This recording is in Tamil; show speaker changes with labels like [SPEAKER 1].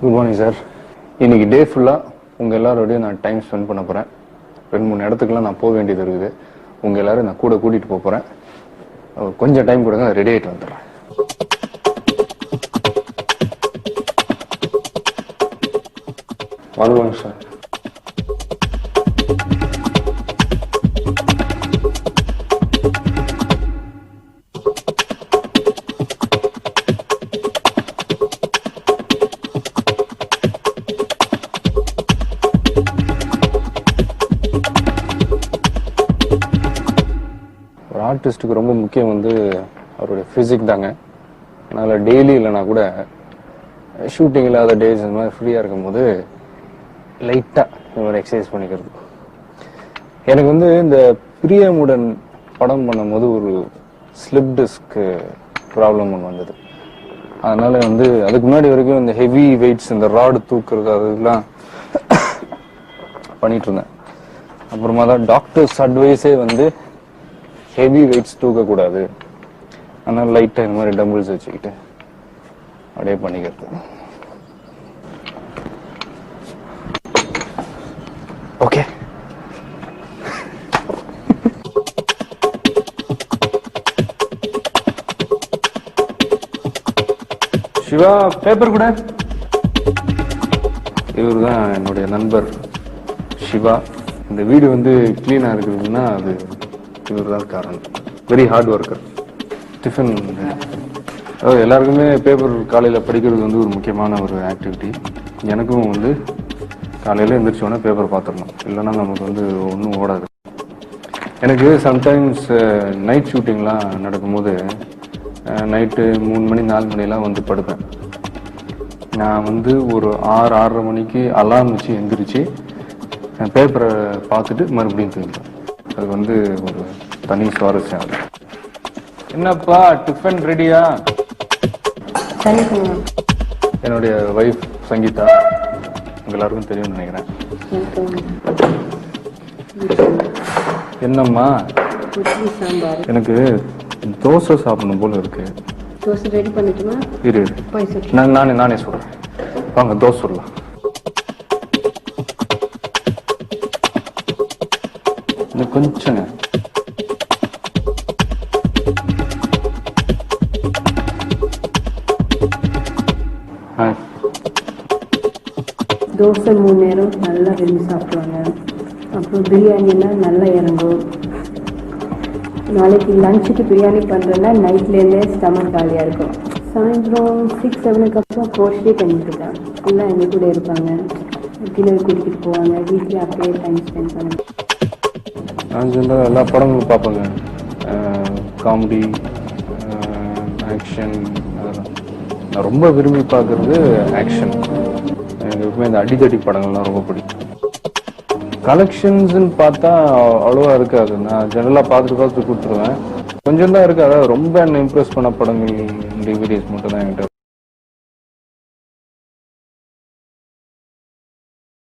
[SPEAKER 1] Good morning sir. இன்னைக்கு டே ஃபுல்லாக உங்கள் எல்லாரோடையும் நான் டைம் ஸ்பெண்ட் பண்ண போகிறேன். 2-3 இடத்துக்குலாம் நான் போக வேண்டியது இருக்குது. உங்கள் எல்லாரும் நான் கூட கூட்டிகிட்டு போக போகிறேன். கொஞ்சம் டைம் கொடுங்க, ரெடி ஆகிட்டு வந்துடுறேன். வருவாங்க சார். ஒரு ஆர்டிஸ்ட்டுக்கு ரொம்ப முக்கியம் அவருடைய ஃபிசிக் தாங்க. அதனால் டெய்லி இல்லைனா கூட ஷூட்டிங் இல்லாத டேஸ் இந்த மாதிரி ஃப்ரீயாக இருக்கும்போது லைட்டாக இந்த மாதிரி எக்ஸசைஸ் பண்ணிக்கிறது. எனக்கு இந்த பிரியமுடன் படம் பண்ணும்போது ஒரு ஸ்லிப் டிஸ்க் ப்ராப்ளம் ஒன்று வந்தது. அதனால் அதுக்கு முன்னாடி வரைக்கும் இந்த ஹெவி வெயிட்ஸ், இந்த ராடு தூக்குறது அதெல்லாம் பண்ணிட்டு இருந்தேன். அப்புறமா தான் டாக்டர்ஸ் அட்வைஸே ஹெவி வெயிட்ஸ் தூக்கக்கூடாது, அதனால் லைட்டாக இந்த மாதிரி டம்பிள்ஸ் வச்சுக்கிட்டு அப்படியே பண்ணிக்கிறது. ஓகே. சிவா, பேப்பர் கூட. இவர் தான் என்னுடைய நண்பர் சிவா. இந்த வீடு கிளீனா இருக்குதுன்னா அது இவர் தான் காரணம். Very hard worker. டிஃபன் எல்லாருக்குமே பேப்பர் காலையில் படிக்கிறது ஒரு முக்கியமான ஒரு ஆக்டிவிட்டி. எனக்கும் காலையில் எழுந்திரிச்சோன்னே பேப்பர் பார்த்துடணும், இல்லைன்னா நமக்கு ஒன்றும் ஓடாது. எனக்கு சம்டைம்ஸ் நைட் ஷூட்டிங்லாம் நடக்கும்போது நைட்டு 3 மணி 4 மணிலாம் படுப்பேன். நான் ஒரு 6-6:30 மணிக்கு அலார்ம் வச்சு எந்திரிச்சு பேப்பரை பார்த்துட்டு மறுபடியும் தூங்கிட்டேன். அது ஒரு தனி சுவாரஸ்யம். அது என்னப்பா டிஃபன் ரெடியா? என்னுடைய வைஃப் சங்கீதா, எல்லாருக்கும் தெரியும்னு நினைக்கிறேன். என்னம்மா? எனக்கு தோசை சாப்பிடணும் போல இருக்கு.
[SPEAKER 2] தோசை ரெடி பண்ணிட்டுமா?
[SPEAKER 1] இரு, நானே சொல்றேன். வாங்க தோசை சொல்லலாம். கொஞ்சங்க.
[SPEAKER 2] தோசை 3 நேரம் நல்லா விரும்பி சாப்பிடுவாங்க. அப்புறம் பிரியாணினா நல்லா இறங்கும். நாளைக்கு லஞ்சுக்கு பிரியாணி பண்ணுறேன்னா நைட்லேருந்தே ஸ்டமக் காலியாக இருக்கும். சாயந்தரம் 6-7 அப்புறம் க்ரோஷரி பண்ணிட்டு இருக்கேன். எல்லாம் எங்கள் கூட இருப்பாங்க, டின்னர் கூட்டிகிட்டு போவாங்க. வீட்டில் அப்படியே டைம் ஸ்பெண்ட் பண்ணுவேன்.
[SPEAKER 1] நான் எல்லா படங்களும் பார்ப்பேங்க. Comedy, action. நான் ரொம்ப விரும்பி பார்க்குறது ஆக்ஷன். எனக்கு எப்பவுமே இந்த அடித்தடி படங்கள்லாம் ரொம்ப பிடிக்கும். கலெக்ஷன்ஸ்ன்னு பார்த்தா அவ்வளோவா இருக்காது. நான் ஜெனரலாக பார்த்துட்டு கொடுத்துருவேன். கொஞ்சம் தான் இருக்குது. அதாவது ரொம்ப என்ன இம்ப்ரெஸ் பண்ண படங்கள் டிவிடிஸ் மட்டும் தான் என்கிட்ட